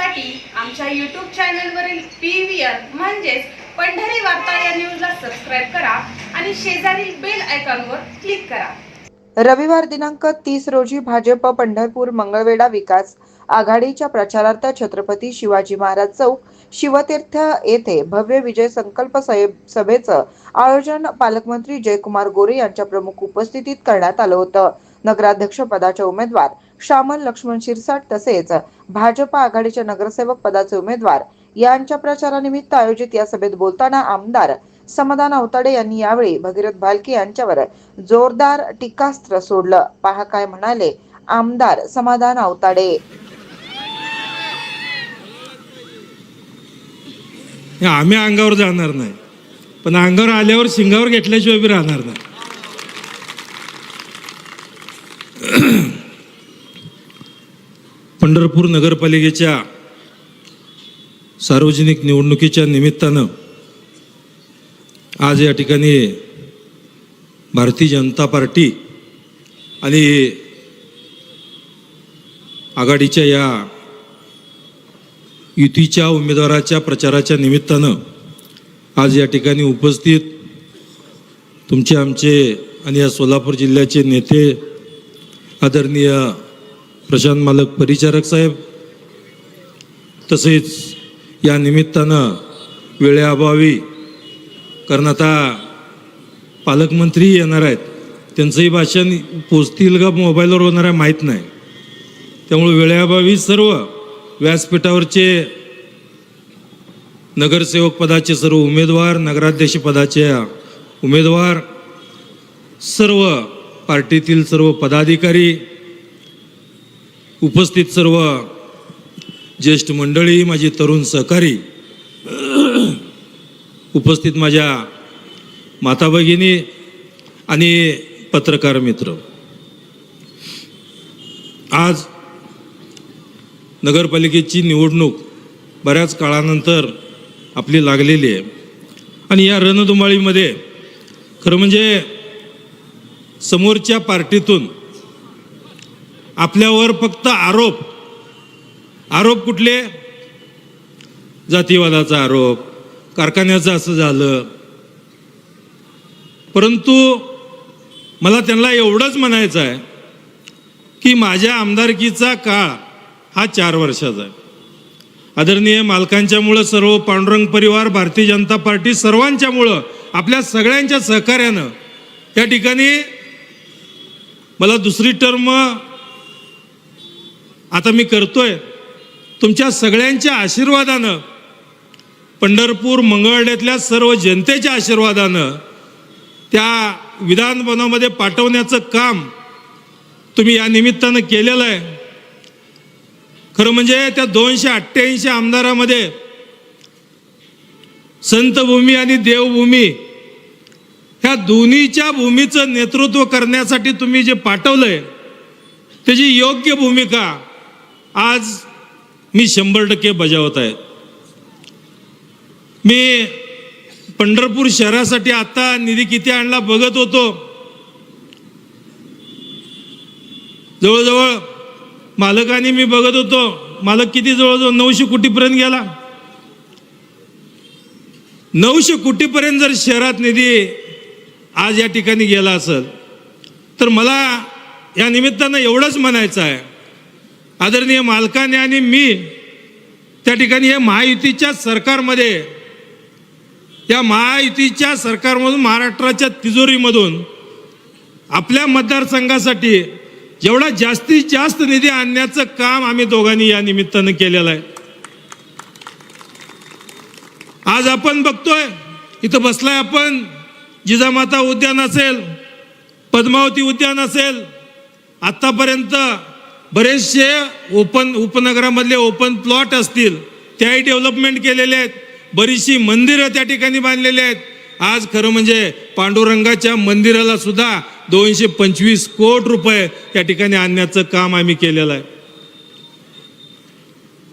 पाहण्यासाठी आमच्या YouTube चॅनलवरील PVR म्हणजेच पंढरी वार्ता या न्यूजला सबस्क्राइब करा आणि शेजारील बेल आयकॉनवर क्लिक करा। रविवार दिनांक 30 रोजी भाजप पंढरपूर मंगळवेढा विकास आघाडीच्या प्रचारार्थ छत्रपती शिवाजी महाराज चौक शिवतीर्थ येथे भव्य विजय संकल्प सभेचं आयोजन पालकमंत्री जयकुमार गोरे यांच्या प्रमुख उपस्थितीत करण्यात आलं होतं। नगराध्यक्ष पदाचे उमेदवार श्यामल लक्ष्मण शिरसाट तसेच भाजप आघाडीच्या नगरसेवक पदाचे उमेदवार यांच्या प्रचारानिमित्त आयोजित या सभेत बोलताना आमदार समाधान अवताडे यांनी यावेळी भगीरथ भालके यांच्यावर जोरदार टीकास्त्र सोडलं। पहा काय म्हणाले आमदार समाधान अवताडे। आम्ही अंगावर जाणार नाही, पण अंगावर आल्यावर शिंगावर घेतल्याशिवाय बी राहणार नाही। पंढरपूर नगरपालिकेच्या सार्वजनिक निवडणुकीच्या निमित्तानं आज या ठिकाणी भारतीय जनता पार्टी आणि आघाडीच्या या युतीच्या उमेदवाराच्या प्रचाराच्या निमित्तानं आज या ठिकाणी उपस्थित तुमचे आमचे आणि या सोलापूर जिल्ह्याचे नेते आदरणीय प्रशांत मालक परिचारक साहेब, तसेच या निमित्तानं वेळेअभावी कारण आता पालकमंत्री येणार आहेत, त्यांचंही भाषण पोचतील का मोबाईलवर होणार आहे माहीत नाही, त्यामुळे वेळेअभावी सर्व व्यासपीठावरचे नगरसेवक पदाचे सर्व उमेदवार, नगराध्यक्ष पदाचे उमेदवार, सर्व पार्टीतील सर्व पदाधिकारी, उपस्थित सर्व ज्येष्ठ मंडळी, माझी तरुण सहकारी, उपस्थित माझ्या माता भगिनी आणि पत्रकार मित्र, आज नगरपालिकेची निवडणूक बऱ्याच काळानंतर आपली लागलेली आहे आणि या रणधुमाळीमध्ये खरं म्हणजे समोरच्या पार्टीतून आपल्यावर फक्त आरोप कुठले? जातीवादाचा आरोप, कारखान्याचं असं झालं। परंतु मला त्यांना एवढंच म्हणायचं आहे की माझ्या आमदारकीचा काळ हा 4 वर्षाचा आहे। आदरणीय मालकांच्यामुळं, सर्व पांडुरंग परिवार, भारतीय जनता पार्टी सर्वांच्यामुळं, आपल्या सगळ्यांच्या सहकार्यानं या ठिकाणी मला दुसरी टर्म आता मी करतोय। तुमच्या सगळ्यांच्या आशीर्वादानं, पंढरपूर मंगळवेढ्यातल्या सर्व जनतेच्या आशीर्वादानं त्या विधानभवनामध्ये पाठवण्याचं काम तुम्ही या निमित्तानं केलेलं आहे। खरं म्हणजे त्या 288 आमदारामध्ये संतभूमी आणि देवभूमी ह्या दोन्हीच्या भूमीचं नेतृत्व करण्यासाठी तुम्ही जे पाठवलंय त्याची योग्य भूमिका आज मी 100% बजावत आहे। मी पंढरपूर शहरासाठी आता निधी किती आणला बघत होतो, जवळजवळ मालकांनी मी बघत होतो, मालक किती जवळजवळ 900 कोटीपर्यंत गेला। 900 कोटीपर्यंत जर शहरात निधी आज या ठिकाणी गेला असेल तर मला या निमित्तानं एवढंच म्हणायचं आहे, आदरणीय मालकाने आणि मी त्या ठिकाणी हे महायुतीच्या सरकारमध्ये, या महायुतीच्या सरकारमधून, महाराष्ट्राच्या तिजोरीमधून आपल्या मतदारसंघासाठी जेवढा जास्तीत जास्त निधी आणण्याचं काम आम्ही दोघांनी या निमित्तानं केलेलं आहे। आज आपण बघतोय इथं बसलाय आपण, जिजामाता उद्यान असेल, पद्मावती उद्यान असेल, आतापर्यंत बरेचसे उपनगरामधले ओपन प्लॉट असतील त्याही डेव्हलपमेंट केलेले आहेत, बरीचशी मंदिरं त्या ठिकाणी बांधलेली आहेत। आज खरं म्हणजे पांडुरंगाच्या मंदिराला सुद्धा 225 कोटी रुपये त्या ठिकाणी आणण्याचं काम आम्ही केलेलं आहे।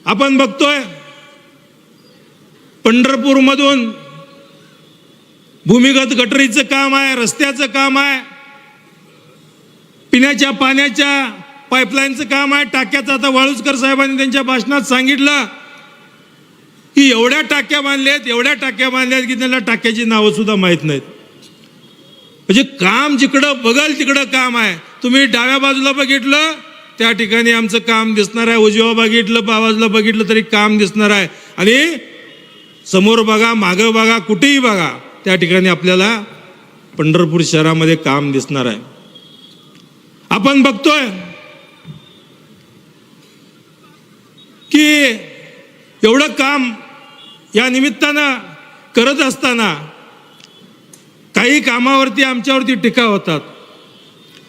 आपण बघतोय पंढरपूरमधून भूमिगत गटरीचं काम आहे, रस्त्याचं काम आहे, पिण्याच्या पाण्याच्या पाईपलाईनचं काम आहे, टाक्याचं आता वाळुसकर साहेबांनी त्यांच्या भाषणात सांगितलं की एवढ्या टाक्या बांधल्यात की त्यांना टाक्याची नावं सुद्धा माहीत नाहीत. म्हणजे काम जिकडं बघल तिकडं काम आहे. तुम्ही डाव्या बाजूला बघितलं त्या ठिकाणी आमचं काम दिसणार आहे, उजव्या बाजूला बघितलं तरी काम दिसणार आहे, आणि समोर बघा मागं बघा कुठेही बघा त्या ठिकाणी आपल्याला पंढरपूर शहरामध्ये काम दिसणार आहे. आपण बघतोय की एवढं काम या निमित्तानं करत असताना काही कामावरती आमच्यावरती टीका होतात.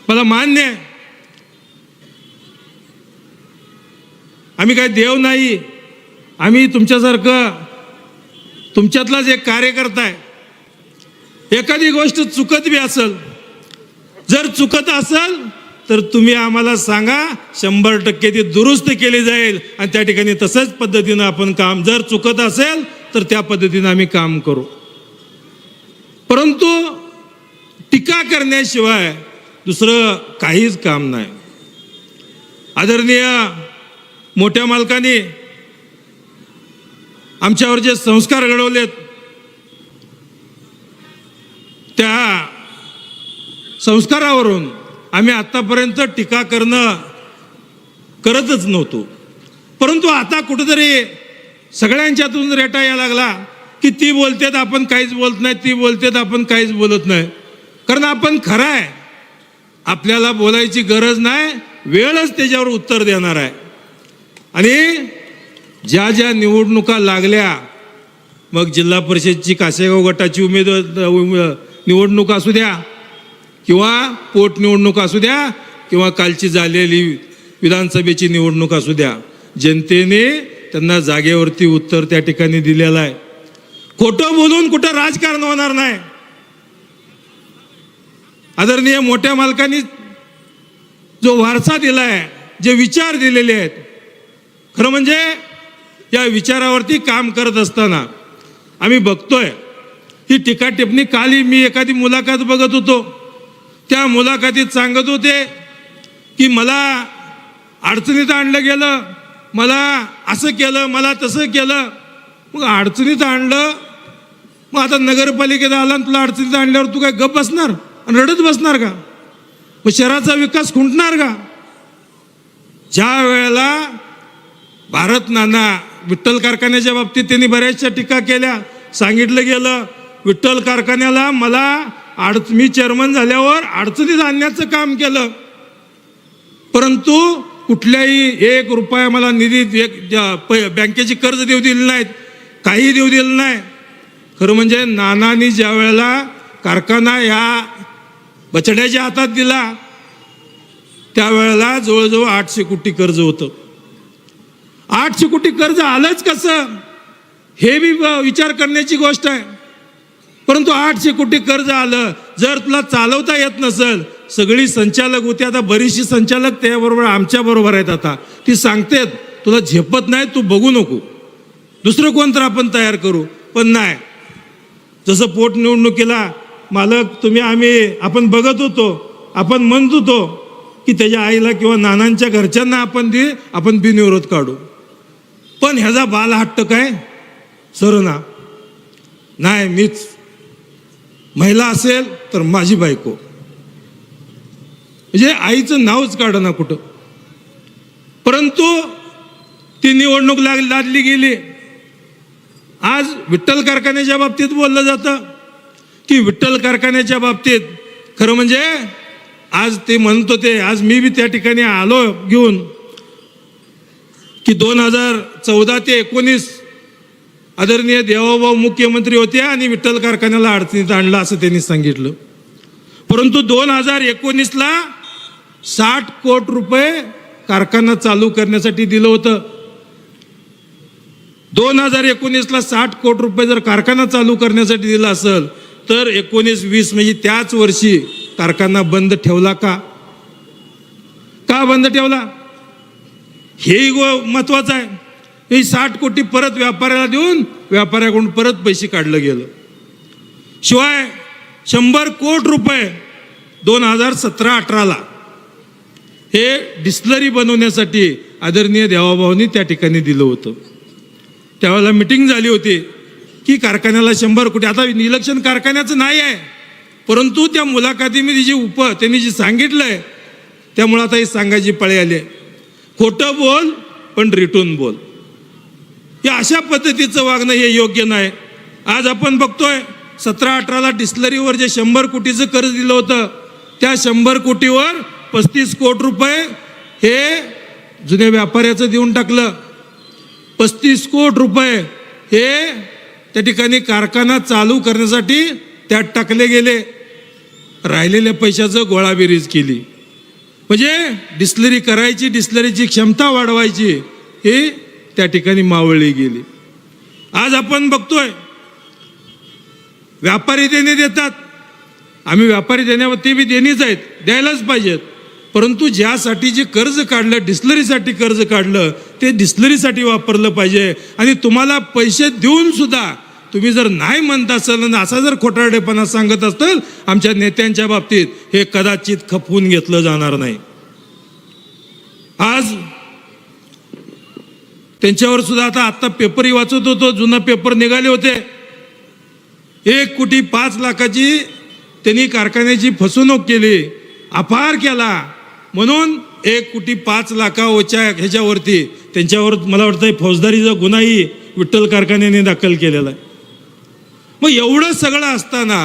मला मान्य आहे, आम्ही काही देव नाही, आम्ही तुमच्यासारखं तुमच्यातलाच एक कार्यकर्ता आहे. एखादी गोष्ट चुकत बी असेल, जर चुकत असेल तर तुम्ही आम्हाला सांगा, 100% ती दुरुस्त केली जाईल आणि त्या ठिकाणी तसंच पद्धतीनं आपण काम, जर चुकत असेल तर त्या पद्धतीनं आम्ही काम करू. परंतु टीका करण्याशिवाय दुसरं काहीच काम नाही. आदरणीय मोठ्या मालकांनी आमच्यावर जे संस्कार घडवलेत त्या संस्कारावरून आम्ही आतापर्यंत टीका करतच नव्हतो. परंतु आता कुठेतरी सगळ्यांच्यातून रेटा यायला लागला की ती बोलतेत आपण काहीच बोलत नाही, ती बोलतेत आपण काहीच बोलत नाही. कारण आपण खरं आहे, आपल्याला बोलायची गरज नाही, वेळच त्याच्यावर उत्तर देणार आहे. आणि ज्या ज्या निवडणुका लागल्या, मग जिल्हा परिषदची कासेगाव गटाची निवडणूक असू द्या किंवा पोटनिवडणूक असू द्या किंवा कालची झालेली विधानसभेची निवडणूक असू द्या, जनतेने त्यांना जागेवरती उत्तर त्या ठिकाणी दिलेलं आहे. खोटं बोलून कुठं राजकारण होणार नाही. आदरणीय मोठ्या मालकांनी जो वारसा दिलाय, जे विचार दिलेले आहेत, खरं म्हणजे या विचारावरती काम करत असताना आम्ही बघतोय ही टीका टिप्पणी. काली मी एखादी मुलाखत बघत होतो, त्या मुलाखतीत सांगत होते की मला अडचणीत आणलं गेलं, मला असं केलं, मला तसं केलं. मग अडचणीत आणलं, मग आता नगरपालिकेत आला आणि तुला अडचणीत आणल्यावर तू काय गप्प बसणार आणि रडत बसणार का? मग शहराचा विकास खुंटणार का? ज्या वेळेला भारत नाना विठ्ठल कारखान्याच्या बाबतीत त्यांनी बऱ्याचशा टीका केल्या, सांगितलं गेलं विठ्ठल कारखान्याला मी चेअरमन झाल्यावर अडचणीत आणण्याचं काम केलं, परंतु कुठल्याही 1 रुपया मला निधी बँकेची कर्ज देऊ दिली नाहीत, काही देऊ दिलं नाही. खरं म्हणजे नानांनी ज्या वेळेला कारखाना या बछड्याच्या हातात दिला त्यावेळेला जवळजवळ 800 कोटी कर्ज होतं. 800 कोटी कर्ज आलंच कसं हे बी विचार करण्याची गोष्ट आहे. परंतु 800 कोटी कर्ज आलं, जर तुला चालवता येत नसेल, सगळी संचालक होती, आता बरीचशी संचालक त्याबरोबर आमच्या बरोबर आहेत, आता ती सांगतेत तुला झेपत नाही, तू बघू नको, दुसरं कोणतं आपण तयार करू. पण नाही, जसं पोटनिवडणुकीला मालक आपण बघत होतो, आपण म्हणत होतो की त्याच्या आईला किंवा नानांच्या घरच्यांना आपण बिनविरोध काढू. पण ह्याचा बालहट्ट काय सरना नाही, मीच महिला असेल तर माझी बायको, म्हणजे आईचं नावच काढना कुठं. परंतु ती निवडणूक लादली गेली. आज विठ्ठल कारखान्याच्या बाबतीत बोललं जातं की विठ्ठल कारखान्याच्या बाबतीत खरं म्हणजे आज ते म्हणत होते, आज मी बी त्या ठिकाणी आलो घेऊन की 2014 ते 19 आदरणीय देवाभाऊ मुख्यमंत्री होते आणि विठ्ठल कारखान्याला अडचणीत आणलं असं त्यांनी सांगितलं. परंतु 2019ला 60 कोटी रुपये कारखाना चालू करण्यासाठी दिलं होतं. 2019ला 60 कोटी रुपये जर कारखाना चालू करण्यासाठी दिला असेल तर 19-20 म्हणजे त्याच वर्षी कारखाना बंद ठेवला का बंद ठेवला? हेही महत्वाचं आहे. हे 60 कोटी परत व्यापाऱ्याला देऊन व्यापाऱ्याकडून परत पैसे काढलं गेलं. शिवाय 100 कोटी रुपये 2017-18ला हे डिस्टिलरी बनवण्यासाठी आदरणीय देवाभाऊंनी त्या ठिकाणी दिलं होतं. त्यावेळेला मिटिंग झाली होती की कारखान्याला 100 कोटी. आता इलेक्शन कारखान्याचं नाही आहे, परंतु त्या मुलाखतीमध्ये त्यांनी जे सांगितलंय त्यामुळे आता ही सांगायची पाळी आली आहे. खोटं बोल पण रिटून बोल, या अशा पद्धतीचं वागणं हे योग्य नाही. आज आपण बघतोय 17-18ला डिस्लरीवर जे 100 कोटीचं कर्ज दिलं होतं, त्या 100 कोटीवर 35 कोटी रुपये हे जुन्या व्यापाऱ्याचं देऊन टाकलं. 35 कोटी रुपये हे त्या ठिकाणी कारखाना चालू करण्यासाठी त्यात टाकले गेले. राहिलेल्या पैशाचं गोळाबेरीज केली, म्हणजे डिस्लरी करायची, डिस्लरीची क्षमता वाढवायची, हे त्या ठिकाणी मावळली गेली. आज आपण बघतोय व्यापारी देणे देतात, आम्ही व्यापारी देण्यावर ते बी देणीच आहेत, द्यायलाच पाहिजेत, परंतु ज्यासाठी जे कर्ज काढलं, डिस्लरीसाठी कर्ज काढलं, ते डिस्लरीसाठी वापरलं पाहिजे. आणि तुम्हाला पैसे देऊन सुद्धा तुम्ही जर नाही म्हणत असाल आणि असा जर खोटारडेपणा सांगत असाल आमच्या नेत्यांच्या बाबतीत, हे कदाचित खपवून घेतलं जाणार नाही. आज त्यांच्यावर सुद्धा आता पेपरही वाचत होतो, जुना पेपर निघाले होते. 1,05,00,000ची त्यांनी कारखान्याची फसवणूक केली, अपहार केला, म्हणून 1,05,00,000 ह्याच्यावरती त्यांच्यावर मला वाटतं फौजदारीचा गुन्हाही विठ्ठल कारखान्याने दाखल केलेला आहे. मग एवढं सगळं असताना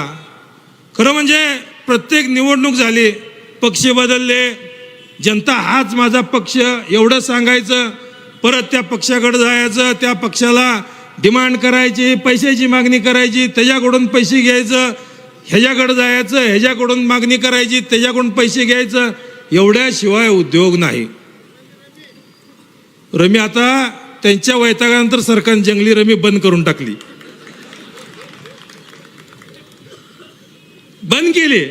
खरं म्हणजे प्रत्येक निवडणूक झाली, पक्ष बदलले, जनता हाच माझा पक्ष एवढं सांगायचं, परत त्या पक्षाकडे जायचं, त्या पक्षाला डिमांड करायची, पैशाची मागणी करायची, त्याच्याकडून पैसे घ्यायचं, ह्याच्याकडे जायचं, ह्याच्याकडून मागणी करायची, त्याच्याकडून पैसे घ्यायचं, एवढ्याशिवाय उद्योग नाही. रमी आता त्यांच्या वैतागानंतर सरकारने जंगली रमी बंद करून टाकली, बंद केली.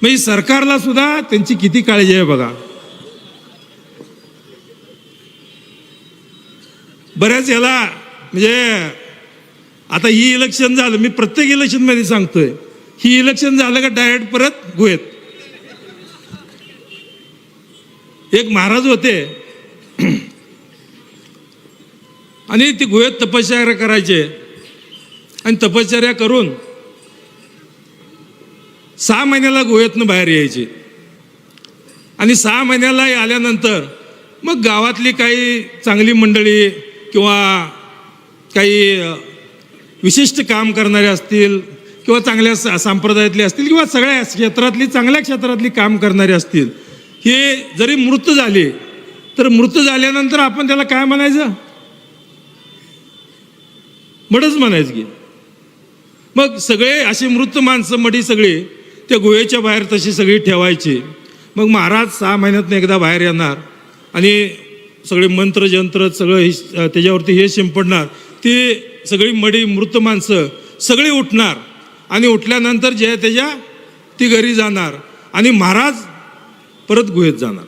म्हणजे सरकारला सुद्धा त्यांची किती काळजी आहे बघा. बऱ्याच याला म्हणजे आता ही इलेक्शन झालं, मी प्रत्येक इलेक्शन मध्ये सांगतोय, ही इलेक्शन झालं का डायरेक्ट परत गुहेत. एक महाराज होते आणि ते गुहेत तपश्चर्या करायचे, आणि तपश्चर्या करून 6 महिन्याला गुहेतनं बाहेर यायचे. आणि 6 महिन्याला आल्यानंतर मग गावातली काही चांगली मंडळी किंवा काही विशिष्ट काम करणारे असतील किंवा चांगल्या संप्रदायातले असतील किंवा सगळ्या क्षेत्रातली चांगल्या क्षेत्रातली काम करणारे असतील, हे जरी मृत झाले तर मृत झाल्यानंतर आपण त्याला काय म्हणायचं, मडच म्हणायचं की. मग सगळे असे मृत माणसं मडी सगळे त्या गुहेच्या बाहेर तशी सगळी ठेवायची. मग महाराज 6 महिन्यातनं एकदा बाहेर येणार आणि सगळे मंत्र जंत्र सगळं त्याच्यावरती हे शिंपडणार, ते सगळी मडी मृत माणसं सगळी उठणार आणि उठल्यानंतर जे त्याच्या ती घरी जाणार आणि महाराज परत गुहेत जाणार.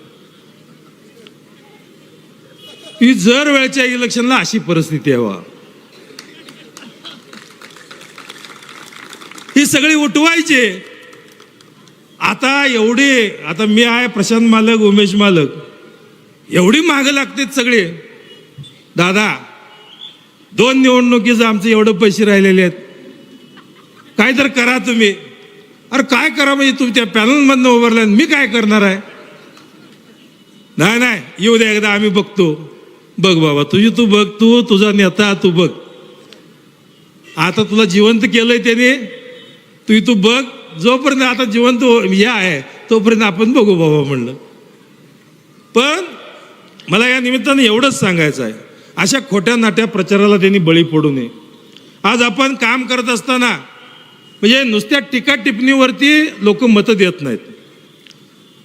ही जर वेळच्या इलेक्शनला अशी परिस्थिती आहे. ही सगळी उठवायचे. आता मी आहे, प्रशांत मालक, उमेश मालक, एवढी मागं लागतात सगळे. दादा 2 निवडणुकीचं आमचे एवढे पैसे राहिलेले आहेत, काय तर करा तुम्ही. अरे काय करा म्हणजे तुम्ही त्या पॅनलमधनं उभारल्या, मी काय करणार आहे. नाही येऊ द्या एकदा, आम्ही बघतो. बघ बाबा तू बघ, तुझा नेता तू बघ. आता तुला जिवंत केलंय त्याने, तू बघ. जोपर्यंत आता जिवंत हे आहे तोपर्यंत आपण बघू बाबा म्हणलं. पण मला या निमित्तानं एवढंच सांगायचं आहे, अशा खोट्या नाट्या प्रचाराला त्यांनी बळी पडू नये. आज आपण काम करत असताना म्हणजे नुसत्या टीका टिप्पणीवरती लोक मतं देत नाहीत.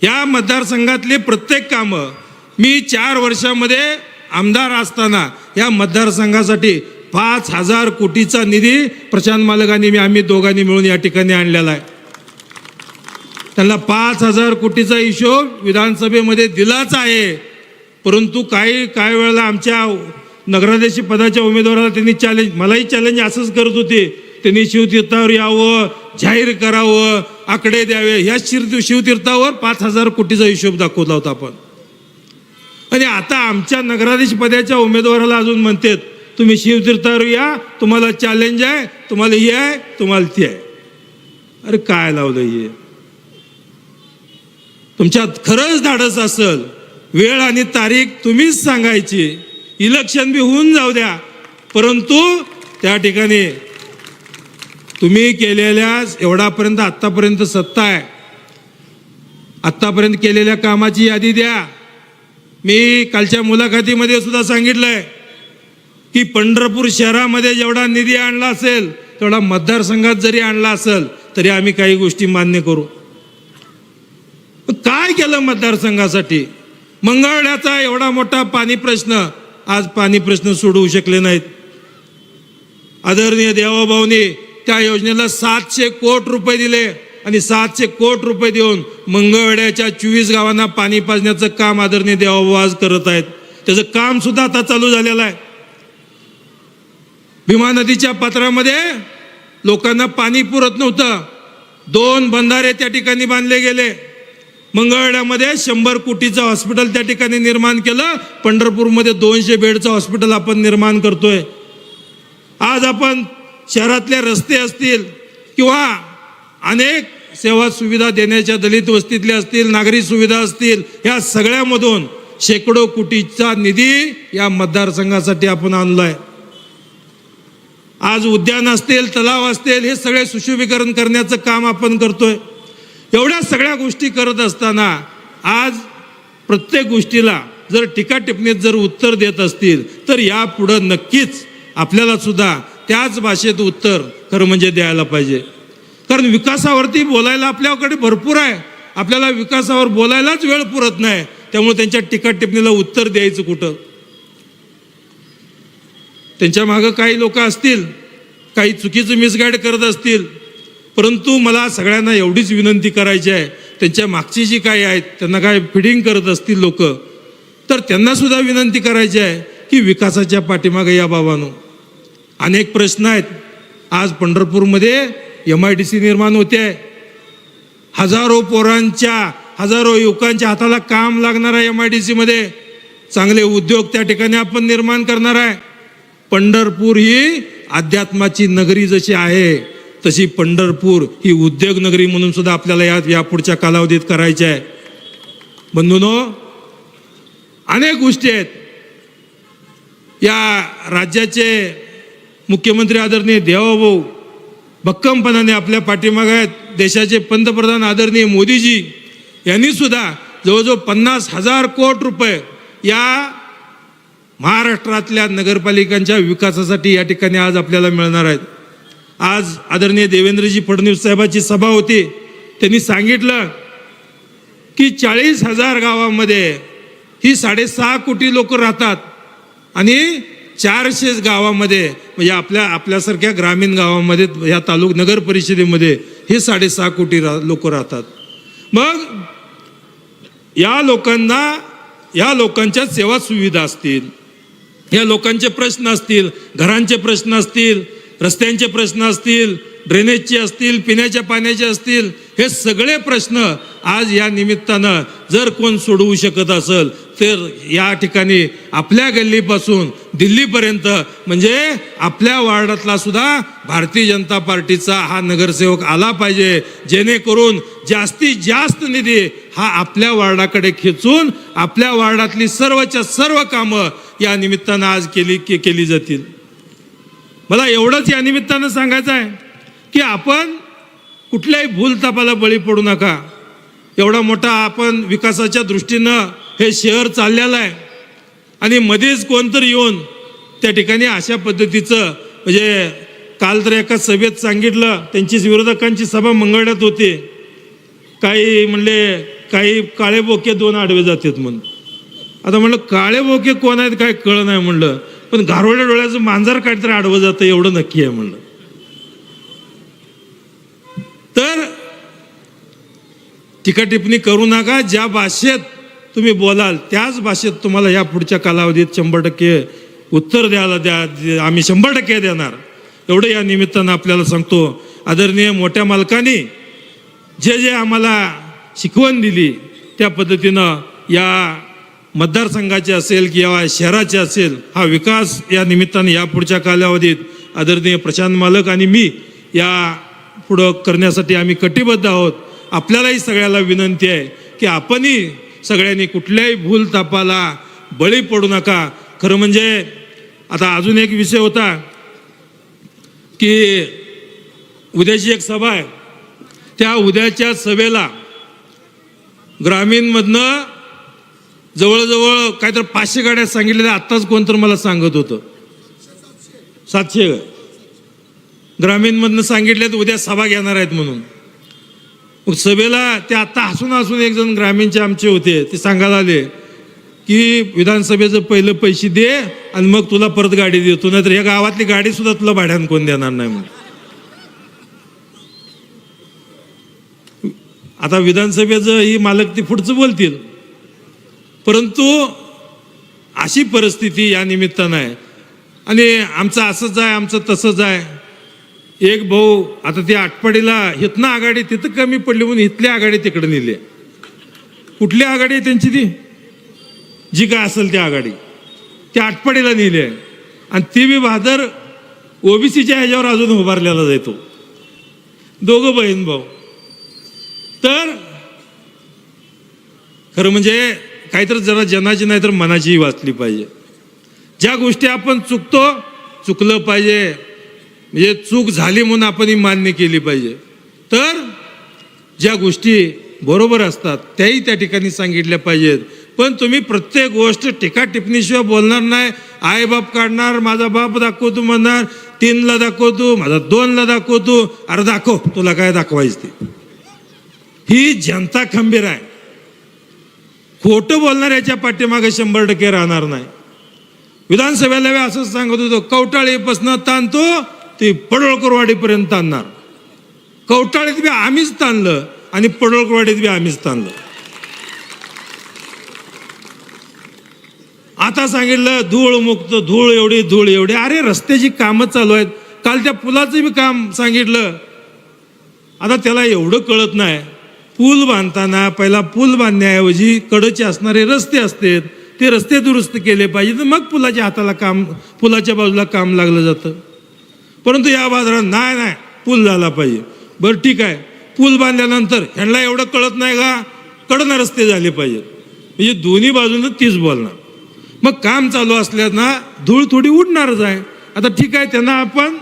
या मतदारसंघातले प्रत्येक कामं मी 4 वर्षामध्ये आमदार असताना या मतदारसंघासाठी 5,000 कोटीचा निधी प्रशांत मालक आणि आम्ही दोघांनी मिळून या ठिकाणी आणलेला आहे. त्यांना 5,000 कोटीचा हिशोब विधानसभेमध्ये दिलाच आहे. परंतु काही वेळेला आमच्या नगराध्यक्ष पदाच्या उमेदवाराला त्यांनी चॅलेंज, मलाही चॅलेंज असंच करत होते, त्यांनी शिवतीर्थावर यावं, जाहीर करावं, आकडे द्यावे. ह्या शिवतीर्थावर 5,000 कोटीचा हिशोब दाखवला होता आपण. आणि आता आमच्या नगराध्यक्ष पदाच्या उमेदवाराला अजून म्हणतात तुम्ही शिवतीर्थावर या, तुम्हाला चॅलेंज आहे, तुम्हाला हे आहे, तुम्हाला ते आहे. अरे काय लावलं हे? तुमच्यात खरंच धाडस असेल, वेळ आणि तारीख तुम्हीच सांगायची, इलेक्शन बी होऊन जाऊ द्या, परंतु त्या ठिकाणी तुम्ही केलेल्या एवढापर्यंत आत्तापर्यंत सत्ता आहे, आत्तापर्यंत केलेल्या कामाची यादी द्या. मी कालच्या मुलाखतीमध्ये सुद्धा सांगितलंय की पंढरपूर शहरामध्ये जेवढा निधी आणला असेल तेवढा मतदारसंघात जरी आणला असेल तरी आम्ही काही गोष्टी मान्य करू. काय केलं मतदारसंघासाठी? मंगळवेढ्याचा एवढा मोठा पाणी प्रश्न, आज पाणी प्रश्न सोडवू शकले नाहीत. आदरणीय देवाभाऊनी त्या योजनेला 700 कोटी रुपये दिले आणि 700 कोटी रुपये देऊन मंगळवेढ्याच्या 24 गावांना पाणी पाजण्याचं काम आदरणीय देवाभाऊ आज करत आहेत. त्याचं काम सुद्धा आता चालू झालेलं आहे. भीमा नदीच्या पात्रामध्ये लोकांना पाणी पुरत नव्हतं, 2 बंधारे त्या ठिकाणी बांधले गेले. मंगळवेढ्यामध्ये 100 कोटीचं हॉस्पिटल त्या ठिकाणी निर्माण केलं. पंढरपूरमध्ये 200 बेडचं हॉस्पिटल आपण निर्माण करतोय. आज आपण शहरातले रस्ते असतील किंवा अनेक सेवा सुविधा देण्याच्या दलित वस्तीतले असतील, नागरी सुविधा असतील, या सगळ्यामधून शेकडो कोटीचा निधी या मतदारसंघासाठी आपण आणलाय. आज उद्यान असतील, तलाव असतील, हे सगळे सुशोभीकरण करण्याचं काम आपण करतोय. एवढ्या सगळ्या गोष्टी करत असताना आज प्रत्येक गोष्टीला जर टीका टिप्पणीत जर उत्तर देत असतील तर यापुढं नक्कीच आपल्याला सुद्धा त्याच भाषेत उत्तर खरं म्हणजे द्यायला पाहिजे. कारण विकासावरती बोलायला आपल्याकडे भरपूर आहे, आपल्याला विकासावर बोलायलाच वेळ पुरत नाही. त्यामुळे त्यांच्या टीका टिप्पणीला उत्तर द्यायचं कुठं? त्यांच्या मागं काही लोक असतील, काही चुकीचं मिसगाईड करत असतील, परंतु मला सगळ्यांना एवढीच विनंती करायची आहे, त्यांच्या मागची जी काही आहेत त्यांना काय फिडिंग करत असतील लोक, तर त्यांना सुद्धा विनंती करायची आहे की विकासाच्या पाठीमागे या बाबांनो. अनेक प्रश्न आहेत. आज पंढरपूरमध्ये MIDC निर्माण होते आहे. हजारो पोरांच्या, हजारो युवकांच्या हाताला काम लागणार आहे MIDC मध्ये. चांगले उद्योग त्या ठिकाणी आपण निर्माण करणार आहे. पंढरपूर ही अध्यात्माची नगरी जशी आहे तशी पंढरपूर ही उद्योग नगरी म्हणून सुद्धा आपल्याला या पुढच्या कालावधीत करायची आहे. बंधूंनो, अनेक गोष्टी आहेत. या राज्याचे मुख्यमंत्री आदरणीय देवाभाऊ भक्कमपणाने आपल्या पाठीमागे आहेत. देशाचे पंतप्रधान आदरणीय मोदीजी यांनी सुद्धा जवळजवळ 50,000 कोटी रुपये या महाराष्ट्रातल्या नगरपालिकांच्या विकासासाठी या ठिकाणी आज आपल्याला मिळणार आहेत. आज आदरणीय देवेंद्रजी फडणवीस साहेबांची सभा होती. त्यांनी सांगितलं की 40,000 गावामध्ये ही 6.5 कोटी लोक राहतात आणि 400 गावामध्ये म्हणजे आपल्यासारख्या ग्रामीण गावामध्ये या नगर परिषदेमध्ये हे 6.5 कोटी लोक राहतात. मग या लोकांच्या सेवा सुविधा असतील, या लोकांचे प्रश्न असतील, घरांचे प्रश्न असतील, रस्त्यांचे प्रश्न असतील, ड्रेनेजचे असतील, पिण्याच्या पाण्याचे असतील, हे सगळे प्रश्न आज या निमित्तानं जर कोण सोडवू शकत असेल तर या ठिकाणी आपल्या गल्लीपासून दिल्लीपर्यंत म्हणजे आपल्या वार्डातला सुद्धा भारतीय जनता पार्टीचा हा नगरसेवक आला पाहिजे, जेणेकरून जास्तीत जास्त निधी हा आपल्या वार्डाकडे खेचून आपल्या वार्डातली सर्वच्या सर्व कामं या निमित्तानं आज केली जातील. मला एवढंच या निमित्तानं सांगायचं आहे की आपण कुठल्याही भूलथापाला बळी पडू नका. एवढा मोठा आपण विकासाच्या दृष्टीनं हे शहर चाललेलं आहे आणि मध्येच कोणतरी येऊन त्या ठिकाणी अशा पद्धतीचं म्हणजे काल तर एका सभेत सांगितलं, त्यांची विरोधकांची सभा मंगळवेढ्यात होती, काही म्हणले काही काळे बोके 2 आडवे जातात म्हणून. आता म्हणलं काळे बोके कोण आहेत काय कळ नाही म्हणलं, पण गारोड्या डोळ्याचं मांजर काहीतरी आडवं जातं एवढं नक्की आहे म्हणलं. तर टीका टिप्पणी करू नका. ज्या भाषेत तुम्ही बोलाल त्याच भाषेत तुम्हाला या पुढच्या कालावधीत 100% उत्तर द्यायला द्या. आम्ही 100% देणार एवढं या निमित्तानं आपल्याला सांगतो. आदरणीय मोठ्या मालकांनी जे आम्हाला शिकवण दिली त्या पद्धतीनं या मतदारसंघाचे असेल किंवा शहराचे असेल, हा विकास या निमित्ताने यापुढच्या कालावधीत आदरणीय प्रशांत मालक आणि मी या पुढं करण्यासाठी आम्ही कटिबद्ध आहोत. आपल्यालाही सगळ्याला विनंती आहे की आपणही सगळ्यांनी कुठल्याही भूलथापाला बळी पडू नका. खरं म्हणजे आता अजून एक विषय होता की उद्याची एक सभा आहे. त्या उद्याच्या सभेला ग्रामीणमधनं जवळजवळ काहीतरी 500 गाड्या सांगितलेल्या. आत्ताच कोणतं मला सांगत होतं 700 ग्रामीणमधनं सांगितले तर उद्या सभा घेणार आहेत म्हणून. मग सभेला ते आत्ता हसून हसून एक जण ग्रामीणचे आमचे होते, ते सांगायला आले की विधानसभेचं पहिलं पैसे दे आणि मग तुला परत गाडी देतो, नाहीतर या गावातली गाडी सुद्धा तुला भाड्यानं कोण देणार नाही म्हणून. आता विधानसभेचं ही मालक ते पुढचं बोलतील, परंतु अशी परिस्थिती या निमित्तानं आहे. आणि आमचं असंच आहे, आमचं तसंच आहे. एक भाऊ आता ती आटपाडीला इथनं आघाडी तिथं कमी पडली म्हणून इथली आघाडी तिकडे नेली. कुठली आघाडी आहे त्यांची? ती जी काय असेल ती आघाडी ती आटपाडीला नेली आहे. आणि ती बी बहादर ओबीसीच्या ह्याच्यावर अजून उभारलेला जातो, दोघं बहीण भाऊ. तर खरं म्हणजे काहीतरी जरा जनाची नाही तर मनाचीही वाचली पाहिजे. ज्या गोष्टी आपण चुकलं पाहिजे, म्हणजे चूक झाली म्हणून आपण ही मान्य केली पाहिजे. तर ज्या गोष्टी बरोबर असतात त्याही त्या ठिकाणी सांगितल्या पाहिजेत. पण तुम्ही प्रत्येक गोष्ट टीका टिप्पणीशिवाय बोलणार नाही. आई बाप काढणार, माझा बाप दाखवतो म्हणणार, 3ला दाखवतो, माझा 2ला दाखवतो. अरे दाखव, तुला काय दाखवायचं ते. ही जनता खंबीर आहे. खोटं बोलणार याच्या पाठीमागे 100% राहणार नाही. विधानसभेला असंच सांगत होतो, कवटाळीपासून ताणतो ते पडळकरवाडीपर्यंत ताणणार. कवटाळीत बी आम्हीच ताणलं आणि पडळकरवाडीत बी आम्हीच ताणलं. आता सांगितलं धूळ मुक्त, धूळ एवढी. अरे रस्त्याची कामं चालू आहेत. काल त्या पुलाचं बी काम सांगितलं. आता त्याला एवढं कळत नाही, पूल बांधताना पहिला पूल बांधण्याऐवजी कडचे असणारे रस्ते असतात, ते रस्ते दुरुस्त केले पाहिजे, मग पुलाच्या हाताला काम, पुलाच्या बाजूला काम लागलं जातं. परंतु या बाजारात नाही पूल झाला पाहिजे. बरं ठीक आहे, पूल बांधल्यानंतर ह्यांना एवढं कळत नाही का कडनं रस्ते झाले पाहिजेत. म्हणजे दोन्ही बाजूनं तीच बोलणार. मग काम चालू असल्याना धूळ थोडी उडणारच आहे. आता ठीक आहे, त्यांना आपण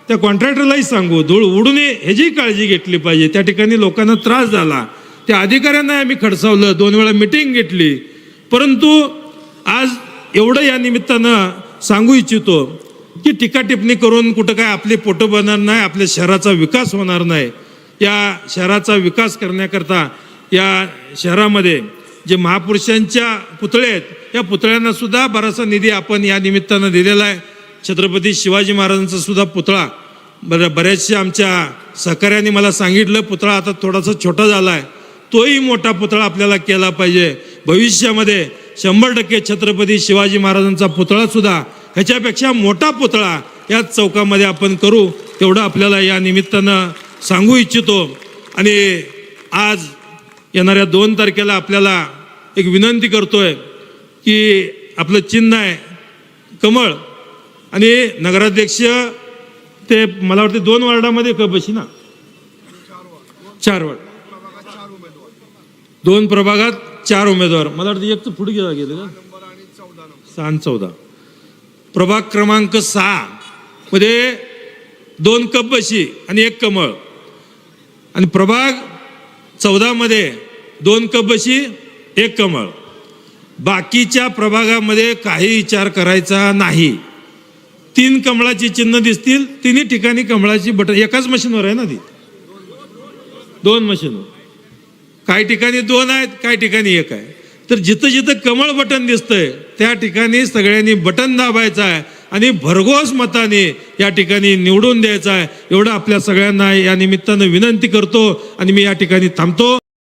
त्या कॉन्ट्रॅक्टरलाही सांगू धूळ उडू नये ह्याची काळजी घेतली पाहिजे. त्या ठिकाणी लोकांना त्रास झाला, त्या अधिकाऱ्यांना आम्ही खडसावलं, 2 वेळा मिटिंग घेतली. परंतु आज एवढं या निमित्तानं सांगू इच्छितो की टीका टिप्पणी करून कुठं काय आपले पोटं बनणार नाही, आपल्या शहराचा विकास होणार नाही. या शहराचा विकास करण्याकरता या शहरामध्ये जे महापुरुषांच्या पुतळे आहेत, या पुतळ्यांना सुद्धा बराचसा निधी आपण या निमित्तानं दिलेला आहे. छत्रपती शिवाजी महाराजांचा सुद्धा पुतळा बऱ्याचशा आमच्या सहकार्यांनी मला सांगितलं, पुतळा आता थोडासा छोटा झाला आहे, तोही मोठा पुतळा आपल्याला केला पाहिजे. भविष्यामध्ये 100% छत्रपती शिवाजी महाराजांचा पुतळा सुद्धा ह्याच्यापेक्षा मोठा पुतळा या चौकामध्ये आपण करू, तेवढं आपल्याला या निमित्तानं सांगू इच्छितो. आणि आज येणाऱ्या 2 तारखेला आपल्याला एक विनंती करतोय की आपलं चिन्ह आहे कमळ, आणि नगराध्यक्ष ते मला वाटते 2 वार्डामध्ये बशी ना, 4 वार्ड, 2 प्रभागात 4 उमेदवार. मला वाटतं एक तर पुढे गेलं का 6 आणि 14. प्रभाग क्रमांक 6 मध्ये 2 कपबशी आणि 1 कमळ, आणि प्रभाग 14 मध्ये 2 कपबशी 1 कमळ. बाकीच्या प्रभागामध्ये काही विचार करायचा नाही. 3 कमळाची चिन्ह दिसतील, 3 ठिकाणी कमळाची बटन एकाच मशीनवर आहे ना, ती 2 मशीनवर. काही ठिकाणी 2 आहेत, काही ठिकाणी 1 आहे. तर जिथं जिथं कमळ बटन दिसतंय त्या ठिकाणी सगळ्यांनी बटन दाबायचं आहे आणि भरघोस मताने या ठिकाणी निवडून द्यायचं आहे. एवढं आपल्या सगळ्यांना या निमित्तानं विनंती करतो आणि मी या ठिकाणी थांबतो.